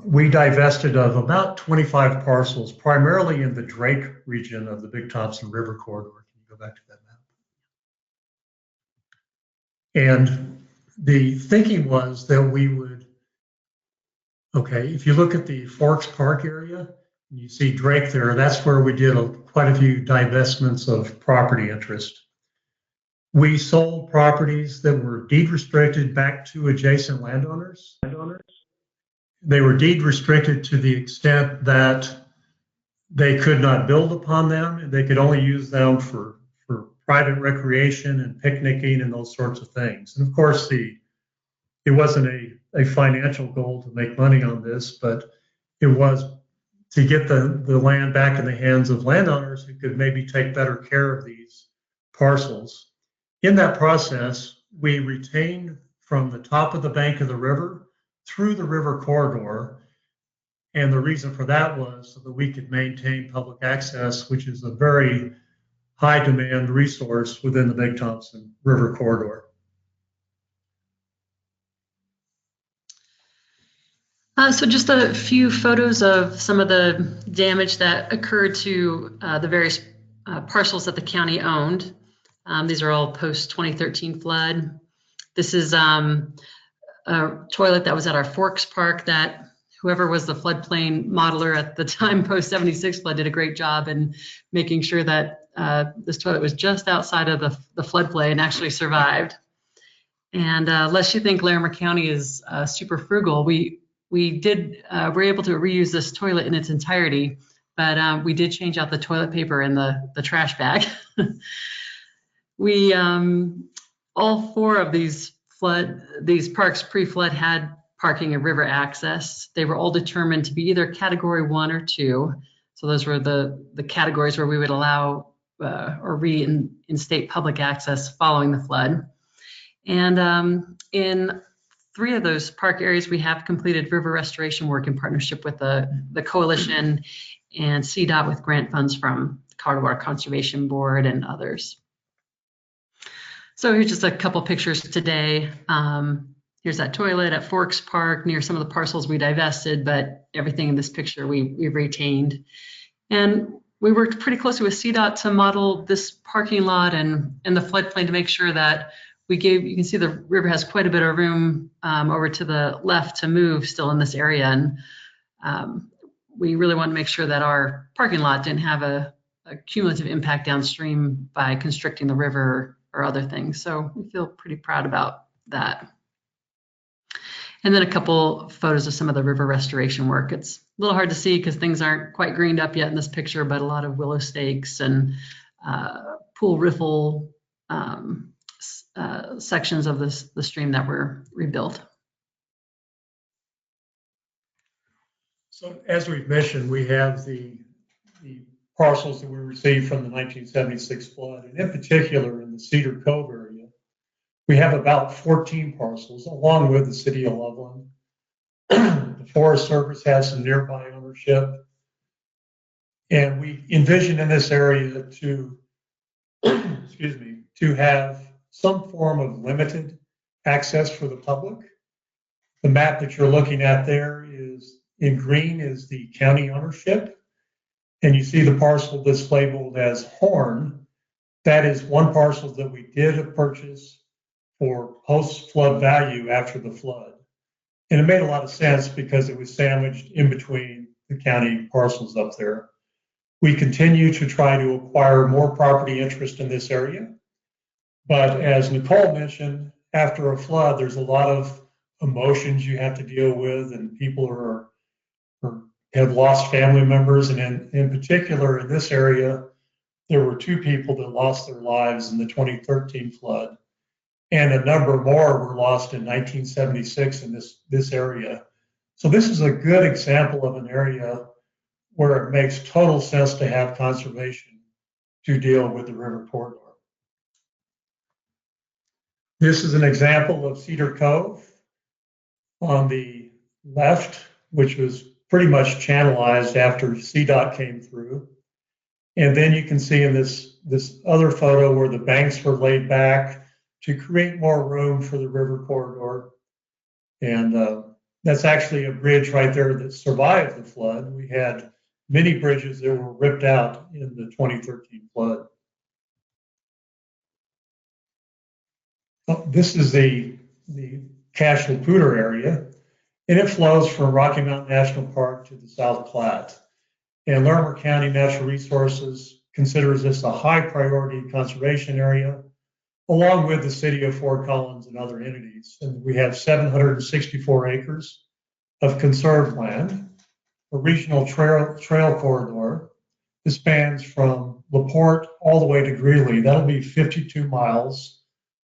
we divested of about 25 parcels, primarily in the Drake region of the Big Thompson River corridor. Can you go back to that map? And the thinking was that we would, if you look at the Forks Park area, you see Drake there, that's where we did quite a few divestments of property interest. We sold properties that were deed restricted back to adjacent landowners. They were deed restricted to the extent that they could not build upon them, and they could only use them for private recreation and picnicking and those sorts of things. And of course, it wasn't a financial goal to make money on this, but it was to get the land back in the hands of landowners who could maybe take better care of these parcels. In that process, we retained from the top of the bank of the river through the river corridor. And the reason for that was so that we could maintain public access, which is a very high demand resource within the Big Thompson River corridor. So just a few photos of some of the damage that occurred to the various parcels that the county owned. These are all post-2013 flood. This is a toilet that was at our Forks Park that whoever was the floodplain modeler at the time post-76 flood did a great job in making sure that this toilet was just outside of the floodplain and actually survived. And lest you think Larimer County is super frugal, we were able to reuse this toilet in its entirety, but we did change out the toilet paper in the trash bag. We all 4 of these parks pre-flood had parking and river access. They were all determined to be either category 1 or 2. So those were the categories where we would allow or reinstate public access following the flood. And in 3 of those park areas, we have completed river restoration work in partnership with the coalition and CDOT with grant funds from the Colorado Water Conservation Board and others. So here's just a couple pictures today. Here's that toilet at Forks Park near some of the parcels we divested, but everything in this picture we retained. And we worked pretty closely with CDOT to model this parking lot and the floodplain to make sure that you can see the river has quite a bit of room over to the left to move still in this area. And we really want to make sure that our parking lot didn't have a cumulative impact downstream by constricting the river or other things. So we feel pretty proud about that. And then a couple photos of some of the river restoration work. It's a little hard to see because things aren't quite greened up yet in this picture, but a lot of willow stakes and pool riffle sections of the stream that were rebuilt. So as we've mentioned, we have the parcels that we received from the 1976 flood, and in particular in the Cedar Cove area, we have about 14 parcels along with the city of Loveland. The Forest Service has some nearby ownership, and we envision in this area to, excuse me, to have some form of limited access for the public. The map that you're looking at there is in green is the county ownership, and you see the parcel that's labeled as Horn. That is one parcel that we did purchase for post-flood value after the flood. And it made a lot of sense because it was sandwiched in between the county parcels up there. We continue to try to acquire more property interest in this area. But as Nicole mentioned, after a flood, there's a lot of emotions you have to deal with, and people have lost family members. And in particular, in this area, there were 2 people that lost their lives in the 2013 flood. And a number more were lost in 1976 in this area. So this is a good example of an area where it makes total sense to have conservation to deal with the river corridor. This is an example of Cedar Cove on the left, which was pretty much channelized after CDOT came through. And then you can see in this other photo where the banks were laid back to create more room for the river corridor. And that's actually a bridge right there that survived the flood. We had many bridges that were ripped out in the 2013 flood. This is the Cache La Poudre area, and it flows from Rocky Mountain National Park to the South Platte. And Larimer County Natural Resources considers this a high priority conservation area, along with the city of Fort Collins and other entities. And we have 764 acres of conserved land, a regional trail corridor that spans from LaPorte all the way to Greeley. That'll be 52 miles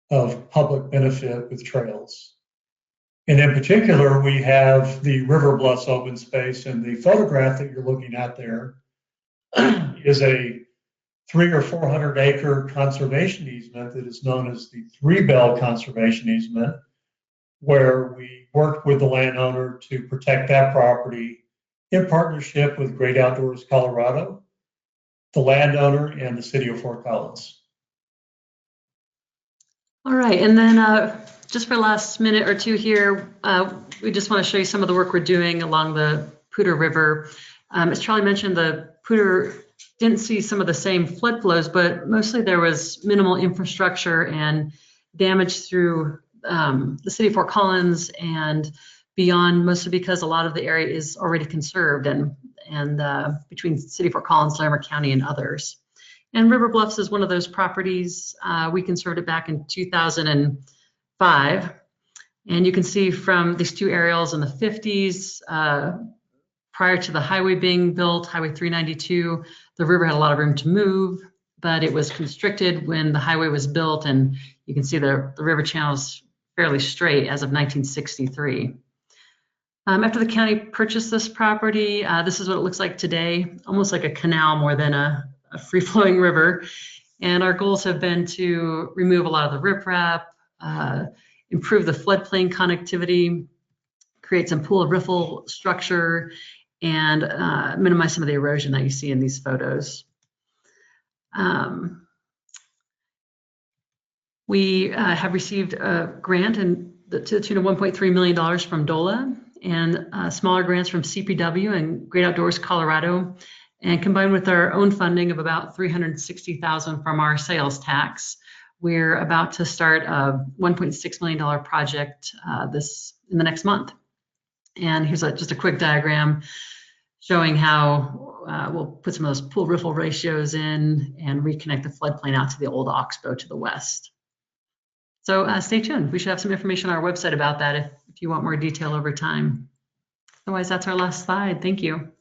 of public benefit with trails. And in particular, we have the River Bluffs open space, and the photograph that you're looking at there is a 300 or 400 acre conservation easement that is known as the Three Bell Conservation Easement, where we worked with the landowner to protect that property in partnership with Great Outdoors Colorado, the landowner, and the city of Fort Collins. All right, and then just for the last minute or two here, we just want to show you some of the work we're doing along the Poudre River. As Charlie mentioned, the Poudre didn't see some of the same flood flows, but mostly there was minimal infrastructure and damage through the city of Fort Collins and beyond, mostly because a lot of the area is already conserved and between city of Fort Collins, Larimer County, and others. And River Bluffs is one of those properties. We conserved it back in 2005. And you can see from these 2 aerials in the 50s, prior to the highway being built, Highway 392, the river had a lot of room to move, but it was constricted when the highway was built. And you can see the river channel is fairly straight as of 1963. After the county purchased this property, this is what it looks like today, almost like a canal more than a free-flowing river. And our goals have been to remove a lot of the riprap, improve the floodplain connectivity, create some pool riffle structure, and minimize some of the erosion that you see in these photos. We have received a grant to the tune of $1.3 million from DOLA and smaller grants from CPW and Great Outdoors Colorado. And combined with our own funding of about $360,000 from our sales tax, we're about to start a $1.6 million project in the next month. And here's just a quick diagram showing how we'll put some of those pool riffle ratios in and reconnect the floodplain out to the old oxbow to the west. So stay tuned. We should have some information on our website about that if you want more detail over time. Otherwise, that's our last slide. Thank you.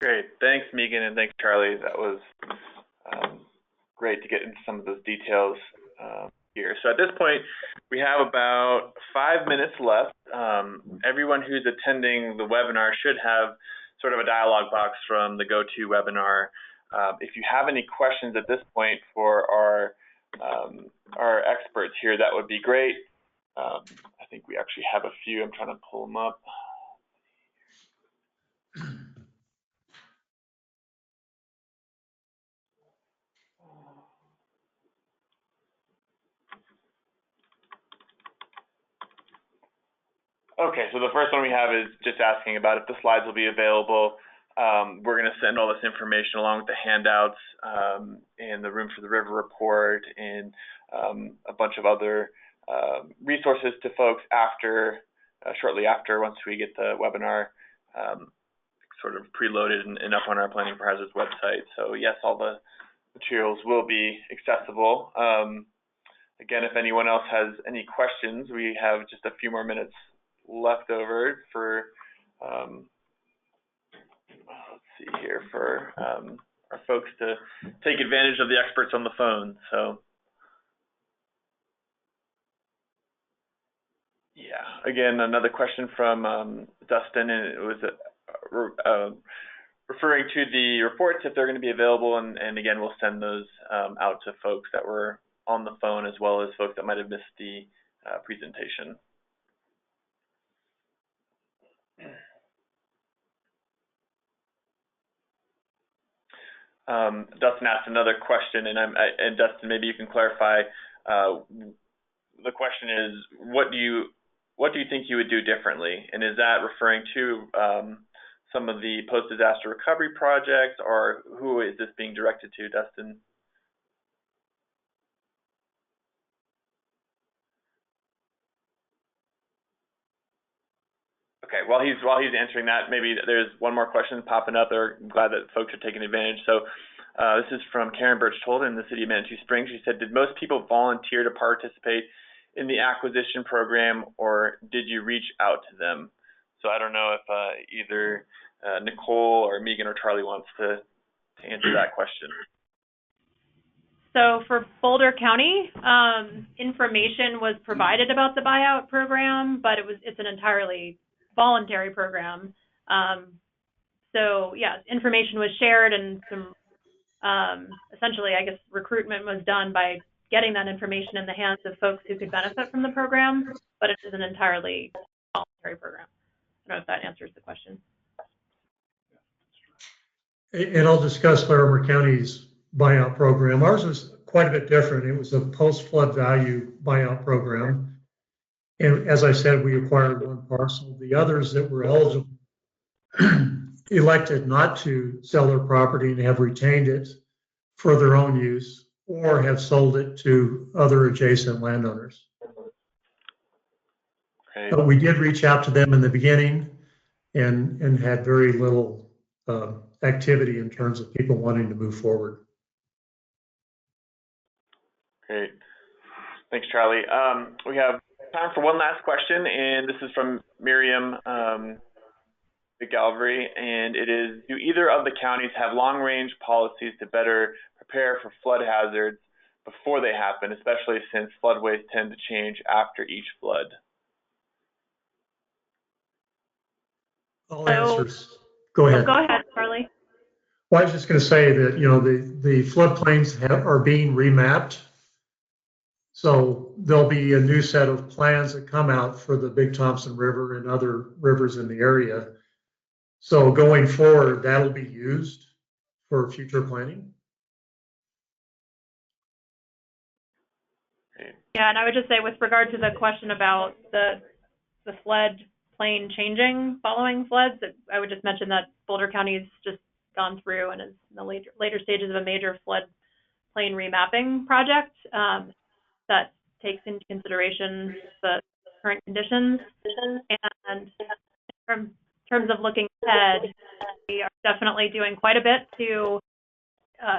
Great. Thanks, Megan, and thanks, Charlie. That was great to get into some of those details here. So at this point, we have about 5 minutes left. Everyone who's attending the webinar should have sort of a dialog box from the GoToWebinar. If you have any questions at this point for our experts here, that would be great. I think we actually have a few. I'm trying to pull them up. Okay, so the first one we have is just asking about if the slides will be available. We're going to send all this information along with the handouts and the Room for the River report and a bunch of other resources to folks after, shortly after, once we get the webinar sort of preloaded and up on our Planning for Hazards website. So yes, all the materials will be accessible. Again, if anyone else has any questions, we have just a few more minutes left over for, let's see here, for our folks to take advantage of the experts on the phone. So yeah, again, another question from Dustin, and it was referring to the reports if they're going to be available, and again, we'll send those out to folks that were on the phone as well as folks that might have missed the presentation. Dustin asked another question, and Dustin, maybe you can clarify. The question is, what do you think you would do differently? And is that referring to some of the post-disaster recovery projects, or who is this being directed to, Dustin? Okay, while he's answering that, maybe there's one more question popping up there. I'm glad that folks are taking advantage. So this is from Karen Birchtold in the city of Manitou Springs. She said, did most people volunteer to participate in the acquisition program, or did you reach out to them? So I don't know if either Nicole or Megan or Charlie wants to answer that question. So for Boulder County, information was provided about the buyout program, but it's an entirely voluntary program. So yeah, information was shared, and some essentially, I guess, recruitment was done by getting that information in the hands of folks who could benefit from the program, but it is an entirely voluntary program. I don't know if that answers the question. And I'll discuss Larimer County's buyout program. Ours was quite a bit different. It was a post-flood value buyout program. And as I said, we acquired one parcel. The others that were eligible elected not to sell their property and have retained it for their own use, or have sold it to other adjacent landowners. Okay. But we did reach out to them in the beginning and had very little activity in terms of people wanting to move forward. Great. Thanks, Charlie. We have time for one last question, and this is from Miriam McGalvery, and it is, do either of the counties have long-range policies to better prepare for flood hazards before they happen, especially since floodways tend to change after each flood? I'll answer. Go ahead. Go ahead, Charlie. Well, I was just going to say that, you know, the floodplains are being remapped. So there'll be a new set of plans that come out for the Big Thompson River and other rivers in the area. So going forward, that'll be used for future planning. Yeah, and I would just say with regard to the question about the flood plain changing following floods, I would just mention that Boulder County's just gone through and is in the later stages of a major flood plain remapping project that takes into consideration the current conditions. And in terms of looking ahead, we are definitely doing quite a bit to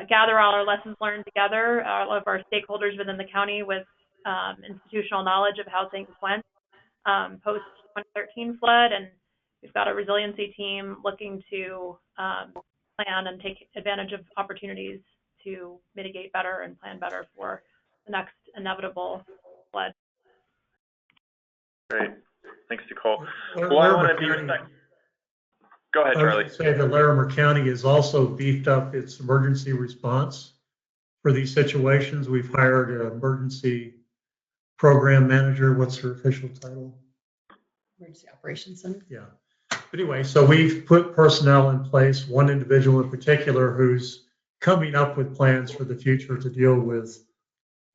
gather all our lessons learned together, all of our stakeholders within the county with institutional knowledge of how things went post 2013 flood, and we've got a resiliency team looking to plan and take advantage of opportunities to mitigate better and plan better for the next inevitable flood. Great. Thanks, Nicole. Well, I want to be respectful. Go ahead, Charlie. I would say that Larimer County has also beefed up its emergency response for these situations. We've hired an emergency program manager. What's her official title? Emergency Operations Center. Yeah. But anyway, so we've put personnel in place, one individual in particular who's coming up with plans for the future to deal with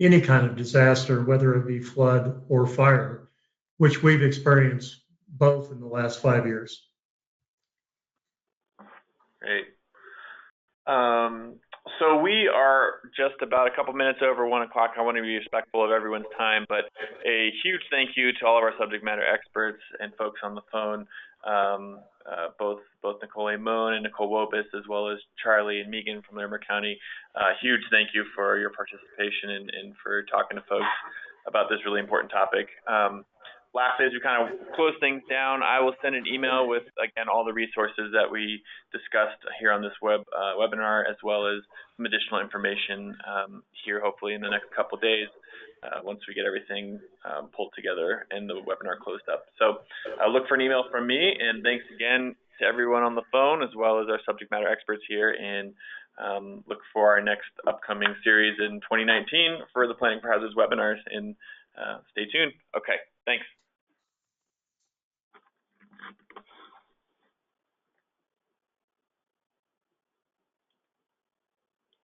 any kind of disaster, whether it be flood or fire, which we've experienced both in the last 5 years. Great. So we are just about a couple minutes over 1 o'clock. I want to be respectful of everyone's time, but a huge thank you to all of our subject matter experts and folks on the phone, both Nicole Moen and Nicole Wobus, as well as Charlie and Megan from Larimer County. Huge thank you for your participation and for talking to folks about this really important topic. Lastly, as we kind of close things down, I will send an email with, again, all the resources that we discussed here on this webinar, as well as some additional information here, hopefully in the next couple of days, once we get everything pulled together and the webinar closed up. So look for an email from me, and thanks again to everyone on the phone, as well as our subject matter experts here, and look for our next upcoming series in 2019 for the Planning for Hazards webinars, and stay tuned. Okay, thanks.